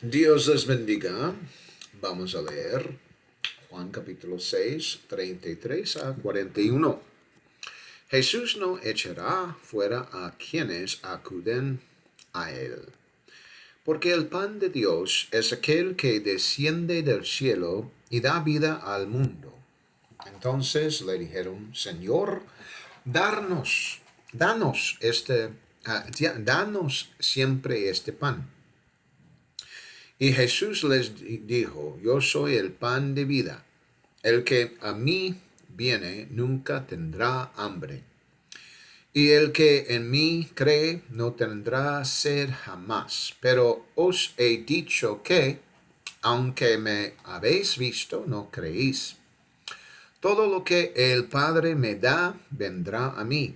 Dios les bendiga. Vamos a leer Juan capítulo 6, 33 a 41. Jesús no echará fuera a quienes acuden a él, porque el pan de Dios es aquel que desciende del cielo y da vida al mundo. Entonces le dijeron, Señor, danos siempre este pan. Y Jesús les dijo, yo soy el pan de vida. El que a mí viene nunca tendrá hambre. Y el que en mí cree no tendrá sed jamás. Pero os he dicho que, aunque me habéis visto, no creéis. Todo lo que el Padre me da vendrá a mí.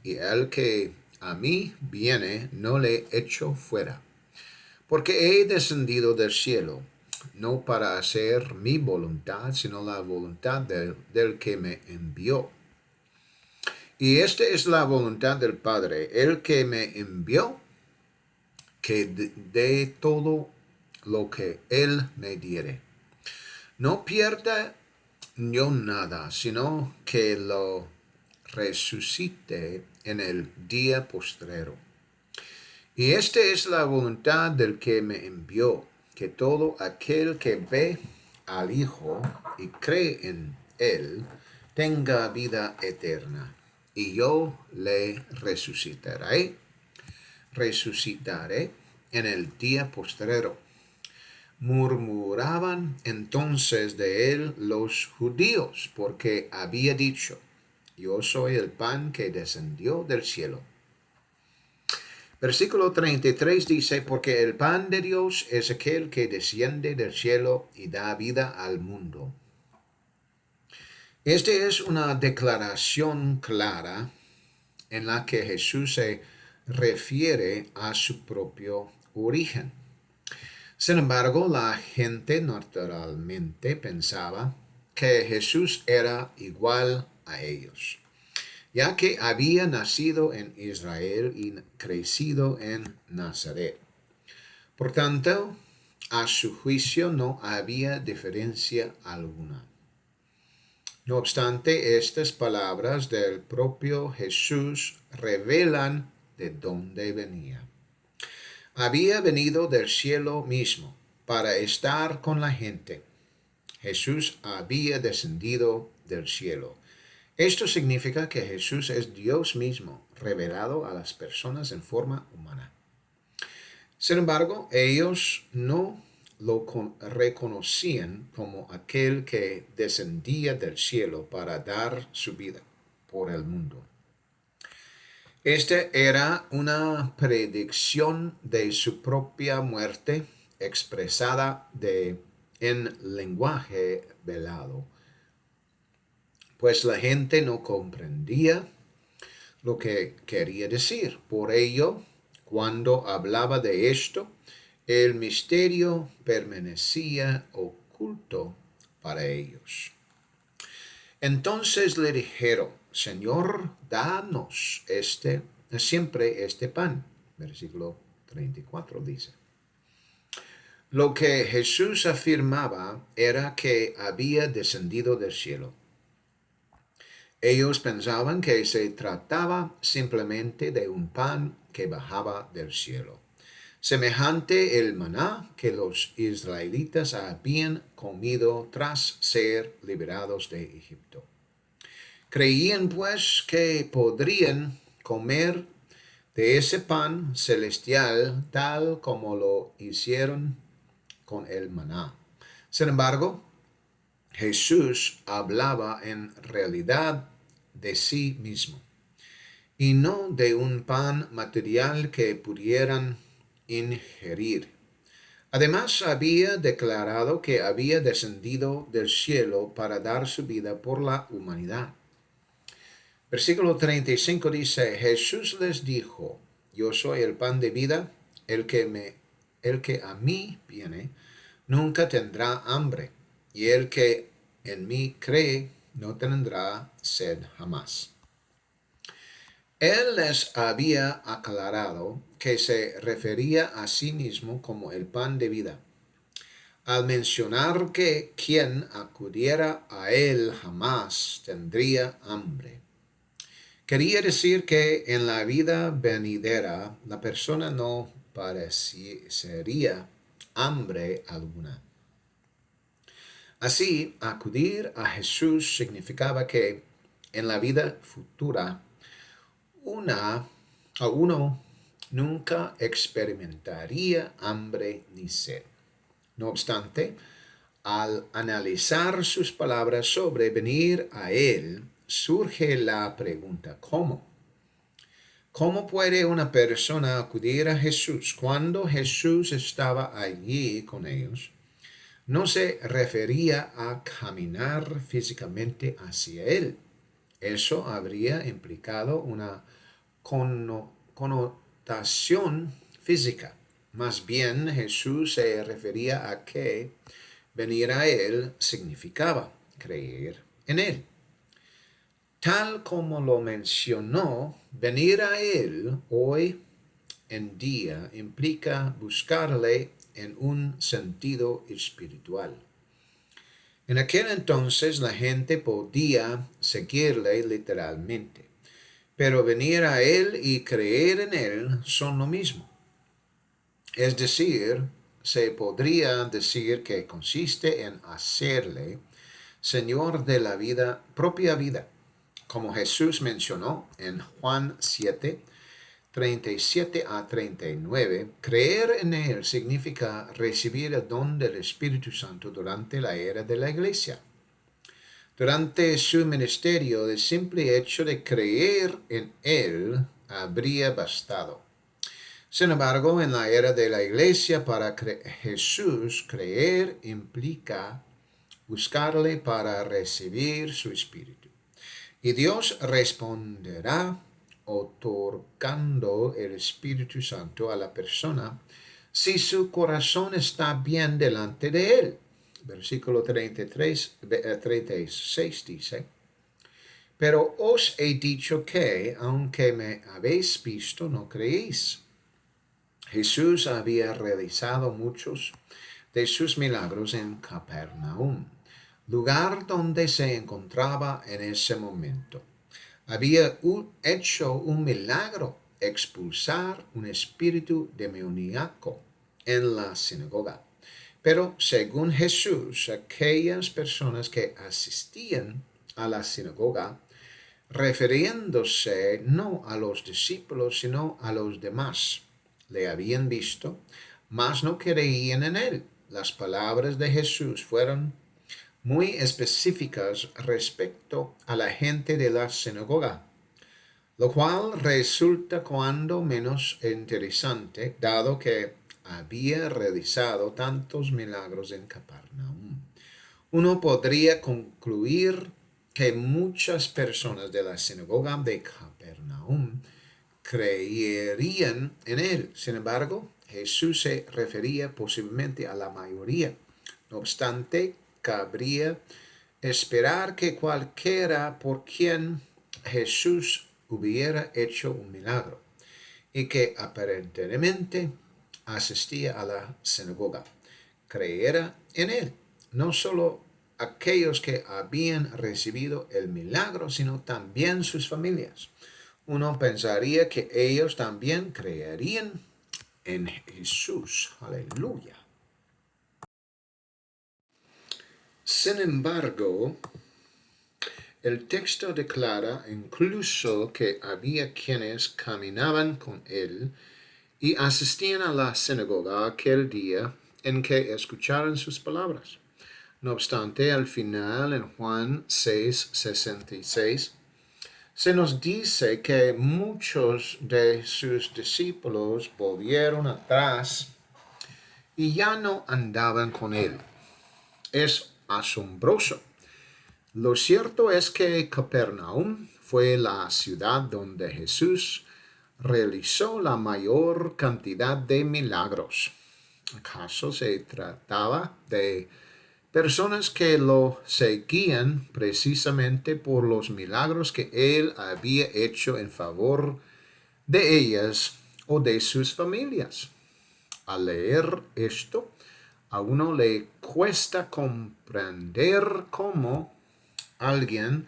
Y el que a mí viene no le echo fuera. Porque he descendido del cielo, no para hacer mi voluntad, sino la voluntad del que me envió. Y esta es la voluntad del Padre, el que me envió, que dé todo lo que Él me diere. No pierda yo nada, sino que lo resucite en el día postrero. Y esta es la voluntad del que me envió, que todo aquel que ve al Hijo y cree en Él tenga vida eterna. Y yo le resucitaré en el día postrero. Murmuraban entonces de él los judíos, porque había dicho, yo soy el pan que descendió del cielo. Versículo 33 dice, porque el pan de Dios es aquel que desciende del cielo y da vida al mundo. Esta es una declaración clara en la que Jesús se refiere a su propio origen. Sin embargo, la gente naturalmente pensaba que Jesús era igual a ellos, ya que había nacido en Israel y crecido en Nazaret. Por tanto, a su juicio no había diferencia alguna. No obstante, estas palabras del propio Jesús revelan de dónde venía. Había venido del cielo mismo para estar con la gente. Jesús había descendido del cielo. Esto significa que Jesús es Dios mismo, revelado a las personas en forma humana. Sin embargo, ellos no lo reconocían como aquel que descendía del cielo para dar su vida por el mundo. Esta era una predicción de su propia muerte expresada en lenguaje velado, pues la gente no comprendía lo que quería decir. Por ello, cuando hablaba de esto, el misterio permanecía oculto para ellos. Entonces le dijeron, Señor, danos siempre este pan. Versículo 34 dice. Lo que Jesús afirmaba era que había descendido del cielo. Ellos pensaban que se trataba simplemente de un pan que bajaba del cielo, semejante el maná que los israelitas habían comido tras ser liberados de Egipto. Creían pues que podrían comer de ese pan celestial tal como lo hicieron con el maná. Sin embargo, Jesús hablaba en realidad de sí mismo y no de un pan material que pudieran ingerir. Además, había declarado que había descendido del cielo para dar su vida por la humanidad. Versículo 35 dice, Jesús les dijo, yo soy el pan de vida, el que a mí viene, nunca tendrá hambre, y el que en mí cree, no tendrá sed jamás. Él les había aclarado que se refería a sí mismo como el pan de vida, al mencionar que quien acudiera a él jamás tendría hambre. Quería decir que en la vida venidera la persona no padecería hambre alguna. Así, acudir a Jesús significaba que en la vida futura uno nunca experimentaría hambre ni sed. No obstante, al analizar sus palabras sobre venir a Él, surge la pregunta, ¿cómo? ¿Cómo puede una persona acudir a Jesús cuando Jesús estaba allí con ellos? No se refería a caminar físicamente hacia Él. Eso habría implicado una connotación física. Más bien Jesús se refería a que venir a Él significaba creer en Él. Tal como lo mencionó, venir a Él hoy en día implica buscarle en un sentido espiritual. En aquel entonces la gente podía seguirle literalmente, pero venir a Él y creer en Él son lo mismo. Es decir, se podría decir que consiste en hacerle Señor de la vida, propia vida, como Jesús mencionó en Juan 7, 37 a 39, creer en Él significa recibir el don del Espíritu Santo durante la era de la Iglesia. Durante su ministerio, el simple hecho de creer en Él habría bastado. Sin embargo, en la era de la Iglesia, para Jesús, creer implica buscarle para recibir su Espíritu. Y Dios responderá otorgando el Espíritu Santo a la persona si su corazón está bien delante de Él. Versículo 36 dice, pero os he dicho que, aunque me habéis visto, no creéis. Jesús había realizado muchos de sus milagros en Capernaum, lugar donde se encontraba en ese momento. Había hecho un milagro, expulsar un espíritu demoníaco en la sinagoga. Pero según Jesús, aquellas personas que asistían a la sinagoga, refiriéndose no a los discípulos, sino a los demás, le habían visto, mas no creían en él. Las palabras de Jesús fueron muy específicas respecto a la gente de la sinagoga, lo cual resulta cuando menos interesante, dado que había realizado tantos milagros en Capernaum. Uno podría concluir que muchas personas de la sinagoga de Capernaum creerían en él. Sin embargo, Jesús se refería posiblemente a la mayoría. No obstante, cabría esperar que cualquiera por quien Jesús hubiera hecho un milagro y que aparentemente asistía a la sinagoga, creyera en él. No solo aquellos que habían recibido el milagro, sino también sus familias. Uno pensaría que ellos también creerían en Jesús. Aleluya. Sin embargo, el texto declara incluso que había quienes caminaban con él y asistían a la sinagoga aquel día en que escucharon sus palabras. No obstante, al final, en Juan 6:66, se nos dice que muchos de sus discípulos volvieron atrás y ya no andaban con él. Es asombroso. Lo cierto es que Capernaum fue la ciudad donde Jesús realizó la mayor cantidad de milagros. ¿Acaso se trataba de Personas que lo seguían precisamente por los milagros que él había hecho en favor de ellas o de sus familias. Al leer esto, a uno le cuesta comprender cómo alguien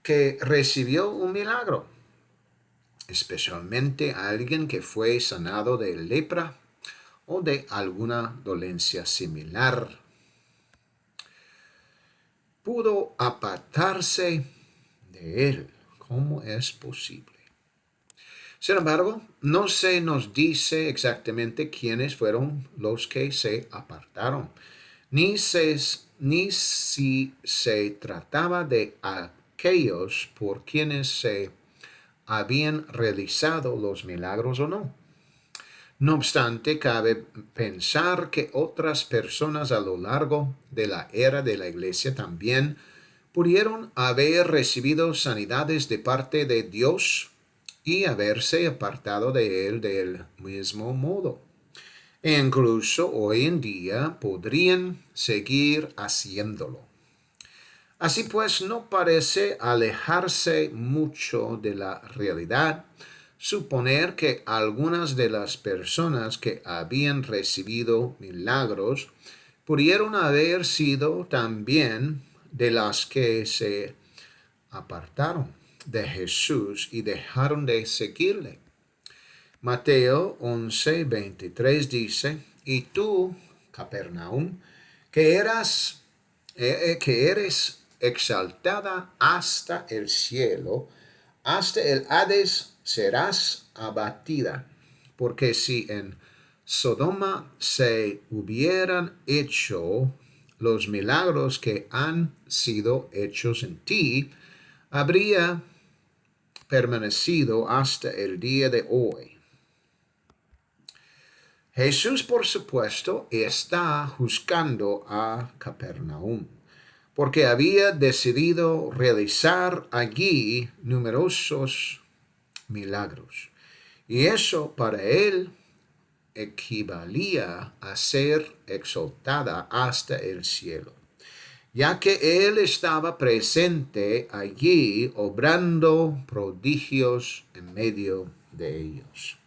que recibió un milagro, especialmente alguien que fue sanado de lepra o de alguna dolencia similar, pudo apartarse de él. ¿Cómo es posible? Sin embargo, no se nos dice exactamente quiénes fueron los que se apartaron, ni si se trataba de aquellos por quienes se habían realizado los milagros o no. No obstante, cabe pensar que otras personas a lo largo de la era de la Iglesia también pudieron haber recibido sanidades de parte de Dios y haberse apartado de él del mismo modo. E incluso hoy en día podrían seguir haciéndolo. Así pues, no parece alejarse mucho de la realidad suponer que algunas de las personas que habían recibido milagros pudieron haber sido también de las que se apartaron de Jesús y dejaron de seguirle. Mateo 11:23 dice, y tú, Capernaum, que eres exaltada hasta el cielo, hasta el Hades serás abatida, porque si en Sodoma se hubieran hecho los milagros que han sido hechos en ti, habría permanecido hasta el día de hoy. Jesús, por supuesto, está juzgando a Capernaum, porque había decidido realizar allí numerosos milagros. Y eso para él equivalía a ser exaltada hasta el cielo, ya que él estaba presente allí obrando prodigios en medio de ellos.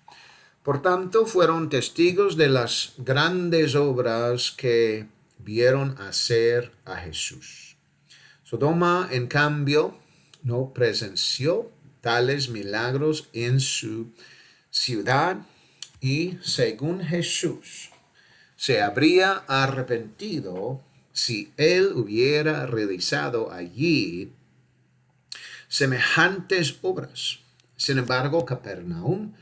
Por tanto, fueron testigos de las grandes obras que vieron hacer a Jesús. Sodoma, en cambio, no presenció tales milagros en su ciudad y, según Jesús, se habría arrepentido si él hubiera realizado allí semejantes obras. Sin embargo, Capernaum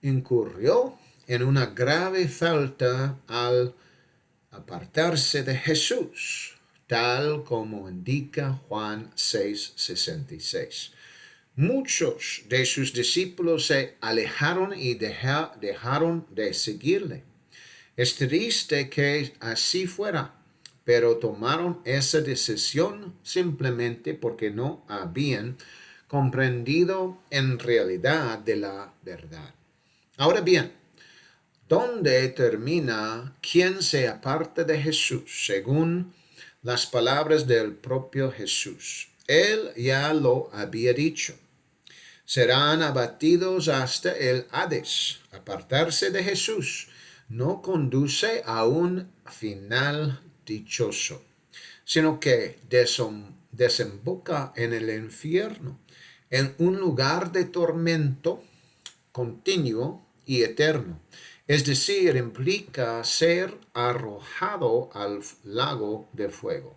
incurrió en una grave falta al apartarse de Jesús, tal como indica Juan 6:66. Muchos de sus discípulos se alejaron y dejaron de seguirle. Es triste que así fuera, pero tomaron esa decisión simplemente porque no habían comprendido en realidad de la verdad. Ahora bien, ¿dónde termina quien se aparta de Jesús? Según las palabras del propio Jesús. Él ya lo había dicho. Serán abatidos hasta el Hades. Apartarse de Jesús no conduce a un final dichoso, sino que desemboca en el infierno, en un lugar de tormento continuo y eterno. Es decir, implica ser arrojado al lago de fuego.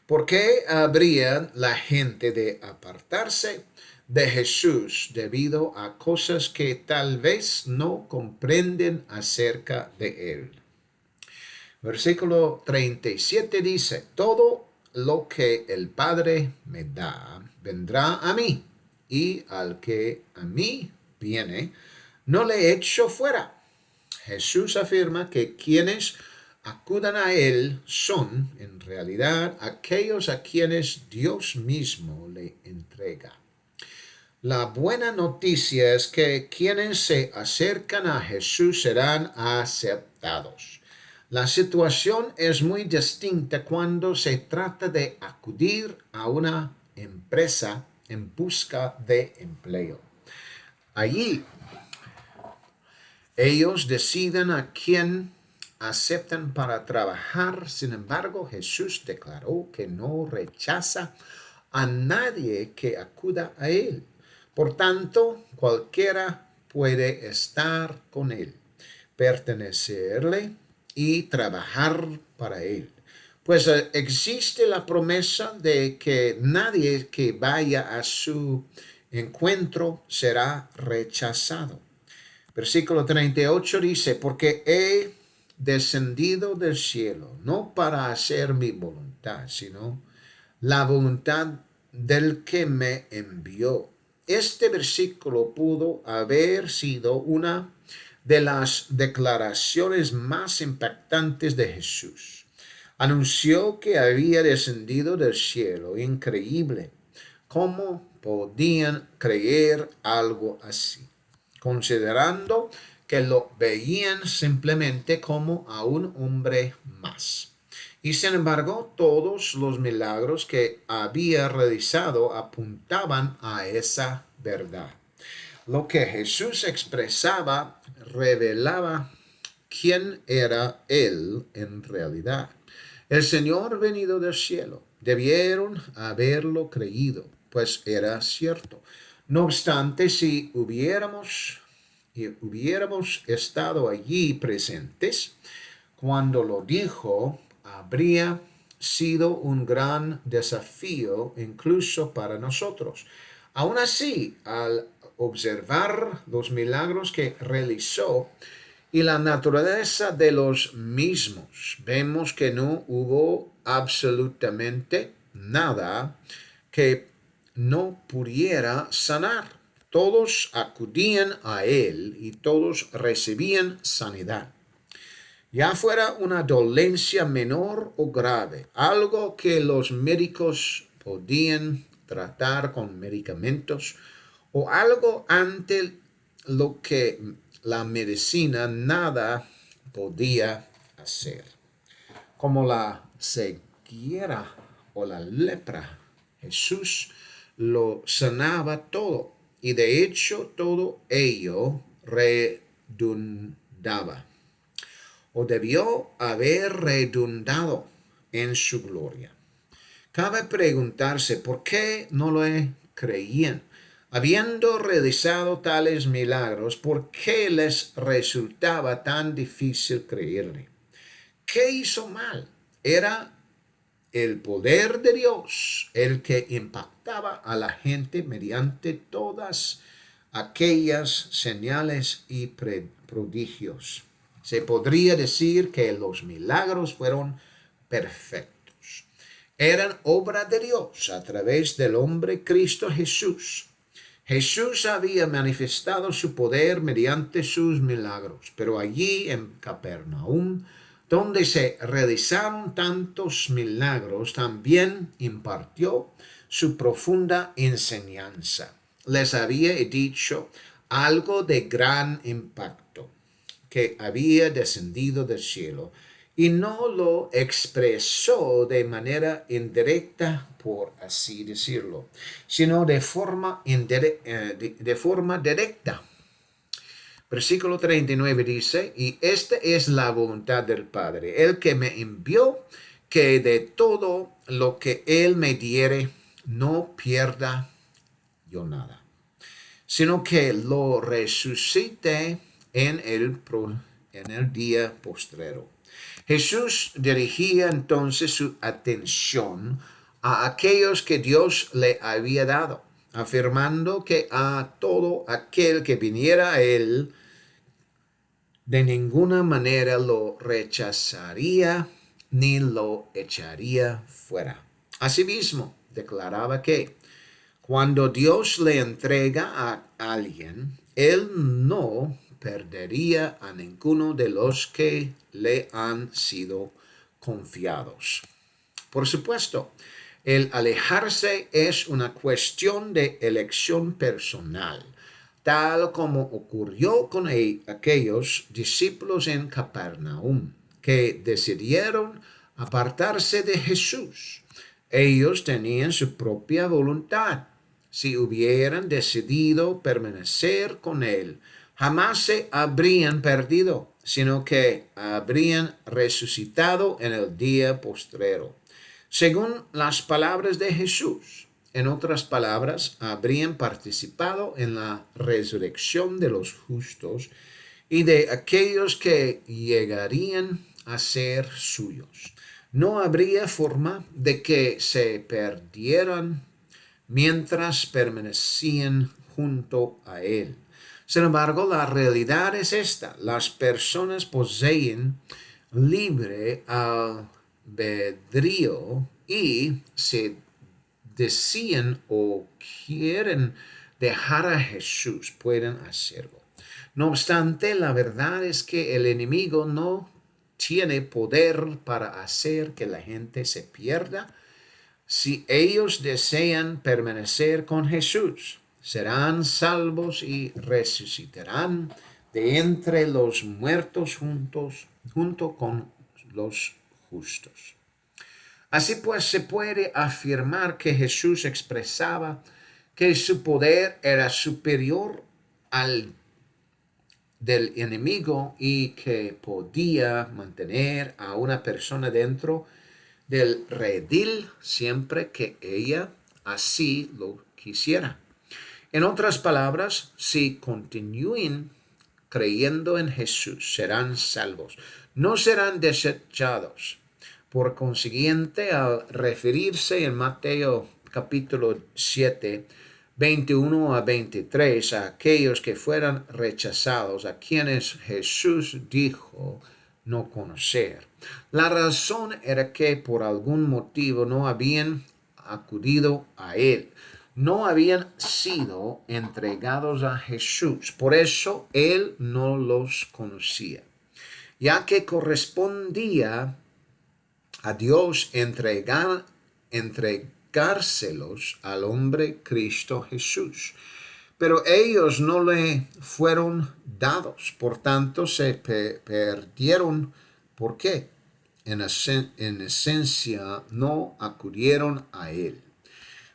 ¿Por qué habría la gente de apartarse de Jesús debido a cosas que tal vez no comprenden acerca de él? Versículo 37 dice, todo lo que el Padre me da vendrá a mí, y al que a mí viene, no le echo fuera. Jesús afirma que quienes acudan a él son, en realidad, aquellos a quienes Dios mismo le entrega. La buena noticia es que quienes se acercan a Jesús serán aceptados. La situación es muy distinta cuando se trata de acudir a una empresa en busca de empleo. Allí ellos deciden a quién aceptan para trabajar. Sin embargo, Jesús declaró que no rechaza a nadie que acuda a él. Por tanto, cualquiera puede estar con él, pertenecerle y trabajar para él. Pues existe la promesa de que nadie que vaya a su encuentro será rechazado. Versículo 38 dice, porque he descendido del cielo, no para hacer mi voluntad, sino la voluntad del que me envió. Este versículo pudo haber sido una de las declaraciones más impactantes de Jesús. Anunció que había descendido del cielo. Increíble. ¿Cómo podían creer algo así? Considerando que lo veían simplemente como a un hombre más. Y sin embargo, todos los milagros que había realizado apuntaban a esa verdad. Lo que Jesús expresaba revelaba quién era Él en realidad. El Señor venido del cielo. Debieron haberlo creído, pues era cierto. No obstante, si hubiéramos estado allí presentes cuando lo dijo, habría sido un gran desafío incluso para nosotros. Aún así, al observar los milagros que realizó y la naturaleza de los mismos, vemos que no hubo absolutamente nada que no pudiera sanar. Todos acudían a él y todos recibían sanidad. Ya fuera una dolencia menor o grave, algo que los médicos podían tratar con medicamentos o algo ante lo que la medicina nada podía hacer, como la ceguera o la lepra. Jesús lo sanaba todo y de hecho todo ello redundaba o debió haber redundado en su gloria. Cabe preguntarse por qué no lo creían. Habiendo realizado tales milagros, ¿por qué les resultaba tan difícil creerle? ¿Qué hizo mal? Era el poder de Dios el que impactaba a la gente mediante todas aquellas señales y prodigios. Se podría decir que los milagros fueron perfectos. Eran obra de Dios a través del hombre Cristo Jesús. Jesús había manifestado su poder mediante sus milagros, pero allí en Capernaum, donde se realizaron tantos milagros, también impartió su profunda enseñanza. Les había dicho algo de gran impacto que había descendido del cielo y no lo expresó de manera indirecta, por así decirlo, sino de forma directa. Versículo 39 dice, y esta es la voluntad del Padre, el que me envió, que de todo lo que él me diere, no pierda yo nada, sino que lo resucite en el día postrero. Jesús dirigía entonces su atención a aquellos que Dios le había dado, afirmando que a todo aquel que viniera a él, de ninguna manera lo rechazaría ni lo echaría fuera. Asimismo, declaraba que cuando Dios le entrega a alguien, Él no perdería a ninguno de los que le han sido confiados. Por supuesto, el alejarse es una cuestión de elección personal, tal como ocurrió con aquellos discípulos en Capernaum. que decidieron apartarse de Jesús. Ellos tenían su propia voluntad. Si hubieran decidido permanecer con Él, jamás se habrían perdido, sino que habrían resucitado en el día postrero, según las palabras de Jesús. En otras palabras, habrían participado en la resurrección de los justos y de aquellos que llegarían a ser suyos. No habría forma de que se perdieran mientras permanecían junto a Él. Sin embargo, la realidad es esta: las personas poseen libre albedrío y si deciden o quieren dejar a Jesús, pueden hacerlo. No obstante, la verdad es que el enemigo no tiene poder para hacer que la gente se pierda. Si ellos desean permanecer con Jesús, serán salvos y resucitarán de entre los muertos junto con los justos. Así pues, se puede afirmar que Jesús expresaba que su poder era superior al del enemigo y que podía mantener a una persona dentro del redil siempre que ella así lo quisiera. En otras palabras, si continúen creyendo en Jesús, serán salvos, no serán desechados. Por consiguiente, al referirse en Mateo capítulo 7, 21 a 23, a aquellos que fueran rechazados, a quienes Jesús dijo no conocer, la razón era que por algún motivo no habían acudido a Él, no habían sido entregados a Jesús. Por eso Él no los conocía, ya que correspondía a Dios entregárselos al hombre Cristo Jesús. Pero ellos no le fueron dados, por tanto se perdieron. ¿Por qué? En esencia no acudieron a Él.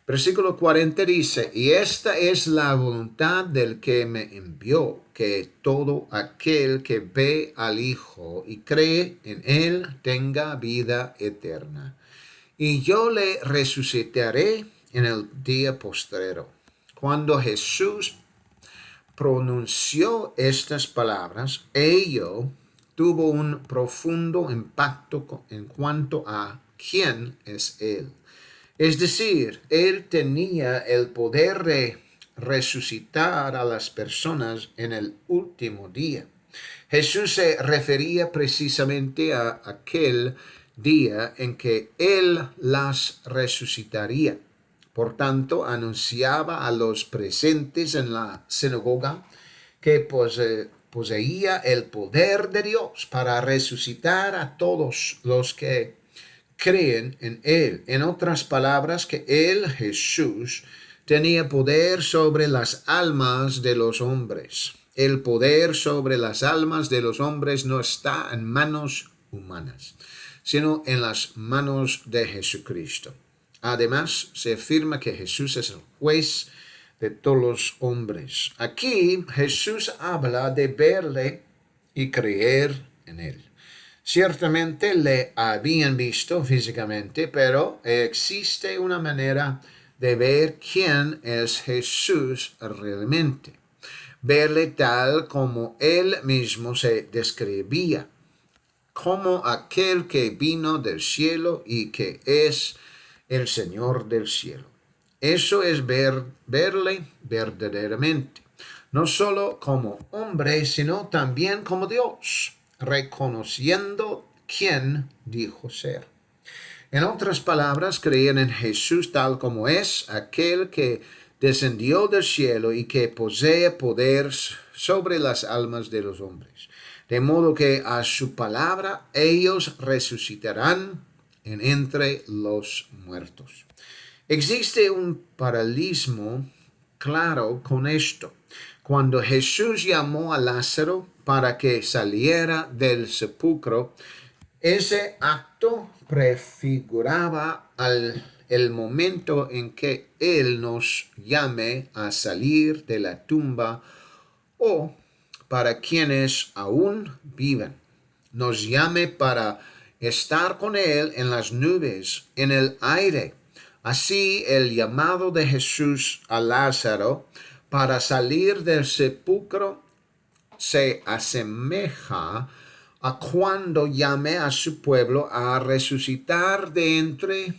Versículo 40 dice: y esta es la voluntad del que me envió, que todo aquel que ve al Hijo y cree en Él tenga vida eterna. Y yo le resucitaré en el día postrero. Cuando Jesús pronunció estas palabras, ello tuvo un profundo impacto en cuanto a quién es Él. Es decir, Él tenía el poder de resucitar a las personas en el último día. Jesús se refería precisamente a aquel día en que Él las resucitaría. Por tanto, anunciaba a los presentes en la sinagoga que poseía el poder de Dios para resucitar a todos los que creen en Él. En otras palabras, que Él, Jesús, tenía poder sobre las almas de los hombres. El poder sobre las almas de los hombres no está en manos humanas, sino en las manos de Jesucristo. Además, se afirma que Jesús es el juez de todos los hombres. Aquí Jesús habla de verle y creer en Él. Ciertamente le habían visto físicamente, pero existe una manera de ver quién es Jesús realmente. Verle tal como Él mismo se describía, como aquel que vino del cielo y que es el Señor del cielo. Eso es verle verdaderamente, no solo como hombre, sino también como Dios, reconociendo quién dijo ser. En otras palabras, creían en Jesús tal como es, aquel que descendió del cielo y que posee poder sobre las almas de los hombres. De modo que a su palabra ellos resucitarán entre los muertos. Existe un paralelismo claro con esto. Cuando Jesús llamó a Lázaro para que saliera del sepulcro, Ese acto prefiguraba el momento en que Él nos llame a salir de la tumba o para quienes aún viven, nos llame para estar con Él en las nubes, en el aire. Así el llamado de Jesús a Lázaro para salir del sepulcro se asemeja a cuando llame a su pueblo a resucitar de entre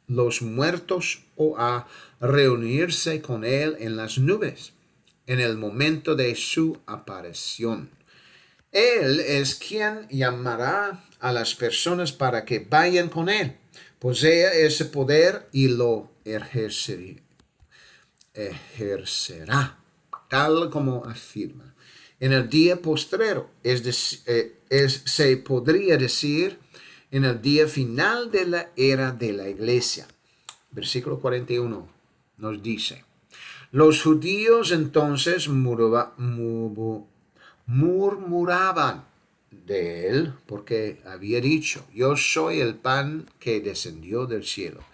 los muertos o a reunirse con Él en las nubes en el momento de su aparición. Él es quien llamará a las personas para que vayan con Él. Posee ese poder y lo ejercerá, tal como afirma. En el día postrero, se podría decir, en el día final de la era de la iglesia. Versículo 41 nos dice, los judíos entonces murmuraban de él porque había dicho, yo soy el pan que descendió del cielo.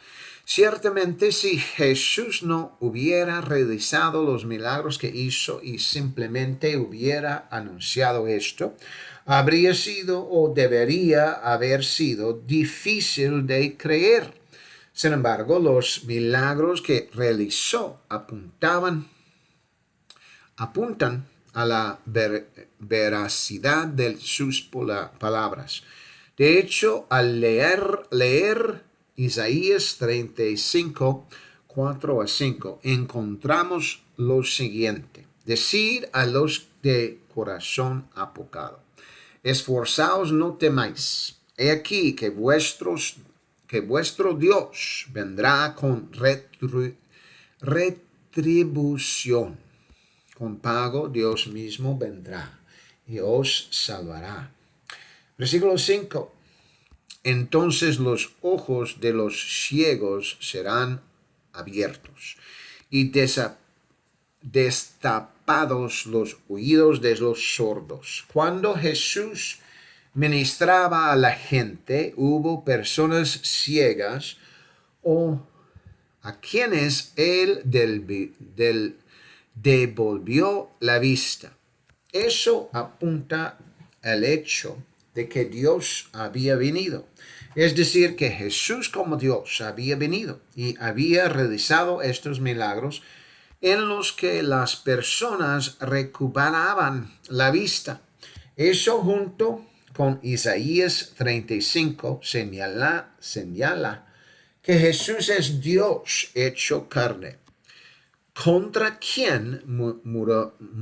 Ciertamente, si Jesús no hubiera realizado los milagros que hizo y simplemente hubiera anunciado esto, habría sido o debería haber sido difícil de creer. Sin embargo, los milagros que realizó apuntan a la veracidad de sus palabras. De hecho, al leer Isaías 35, 4 a 5, encontramos lo siguiente. Decid a los de corazón apocado, esforzaos, no temáis. He aquí que vuestro Dios vendrá con retribución. Con pago Dios mismo vendrá y os salvará. Versículo 5. Entonces los ojos de los ciegos serán abiertos y destapados los oídos de los sordos. Cuando Jesús ministraba a la gente, hubo personas ciegas o a quienes él devolvió la vista. Eso apunta al hecho de que Dios había venido. Es decir, que Jesús como Dios había venido y había realizado estos milagros en los que las personas recuperaban la vista. Eso junto con Isaías 35 señala que Jesús es Dios hecho carne. ¿Contra quién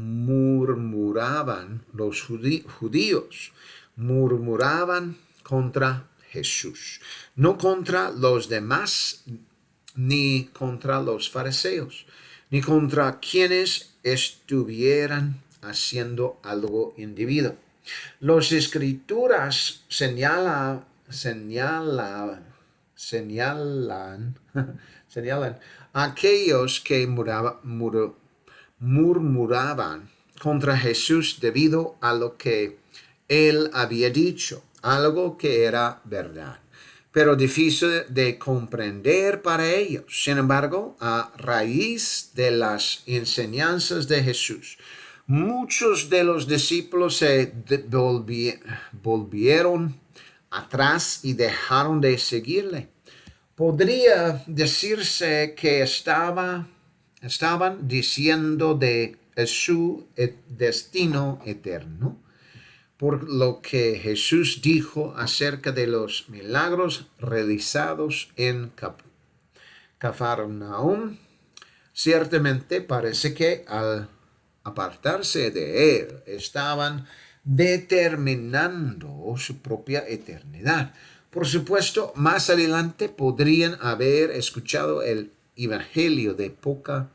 murmuraban los judíos? Murmuraban contra Jesús, no contra los demás, ni contra los fariseos, ni contra quienes estuvieran haciendo algo indebido. Las escrituras señalan a aquellos que murmuraban contra Jesús debido a lo que él había dicho, algo que era verdad, pero difícil de comprender para ellos. Sin embargo, a raíz de las enseñanzas de Jesús, muchos de los discípulos se volvieron atrás y dejaron de seguirle. Podría decirse que estaban diciendo de su destino eterno, por lo que Jesús dijo acerca de los milagros realizados en Cafarnaúm. Ciertamente parece que al apartarse de él estaban determinando su propia eternidad. Por supuesto, más adelante podrían haber escuchado el evangelio de boca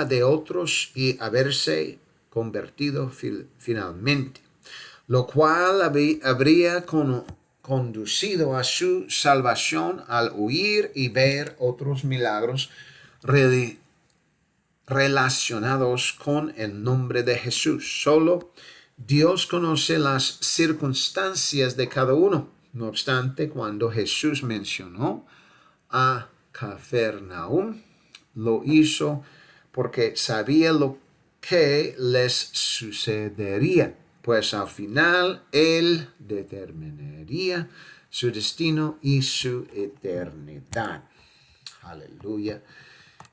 de otros y haberse convertido finalmente, lo cual habría conducido a su salvación al oír y ver otros milagros relacionados con el nombre de Jesús. Solo Dios conoce las circunstancias de cada uno. No obstante, cuando Jesús mencionó a Cafarnaúm, lo hizo porque sabía lo que les sucedería, pues al final Él determinaría su destino y su eternidad. Aleluya.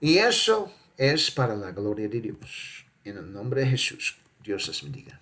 Y eso es para la gloria de Dios. En el nombre de Jesús, Dios les bendiga.